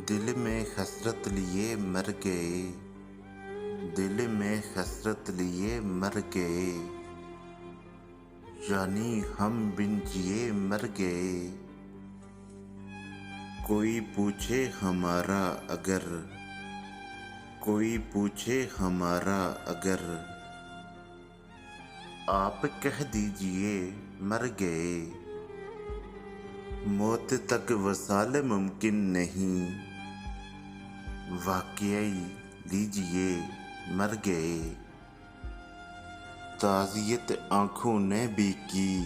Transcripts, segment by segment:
दिल में हसरत लिए मर गए, दिल में हसरत लिए मर गए, यानी हम बिन जिए मर गए। कोई पूछे हमारा अगर, कोई पूछे हमारा अगर, आप कह दीजिए मर गए। मौत तक वसाल मुमकिन नहीं, वाकई लीजिए मर गए। ताज़ियत आँखों ने भी की,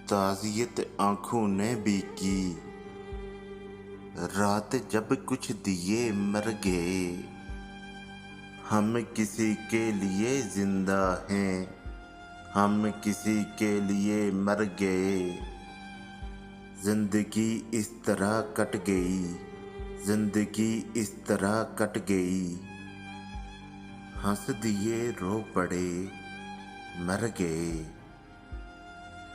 ताज़ियत आँखों ने भी की, रात जब कुछ दिए मर गए। हम किसी के लिए जिंदा हैं, हम किसी के लिए मर गए। जिंदगी इस तरह कट गई, जिंदगी इस तरह कट गई। हंस दिए रो पड़े मर गए।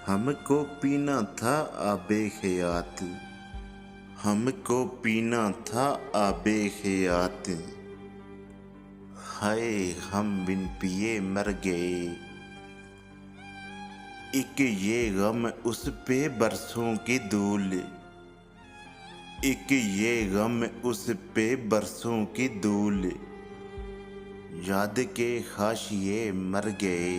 हमको पीना था आबे हयात, हमको पीना था आबे हयात। हाय हम बिन पिए मर गए। एक ये गम उस पे बरसों की धूल, एक ये गम उस पे बरसों की धूल, याद के हाशिए मर गए।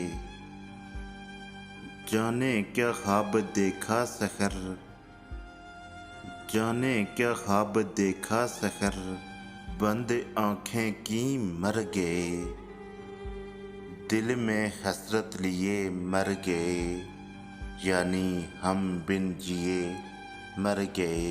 जाने क्या ख्वाब देखा सहर, जाने क्या ख्वाब देखा सहर, बंद आँखें की मर गए। दिल में हसरत लिए मर गए, यानी हम बिन जिए मर गए।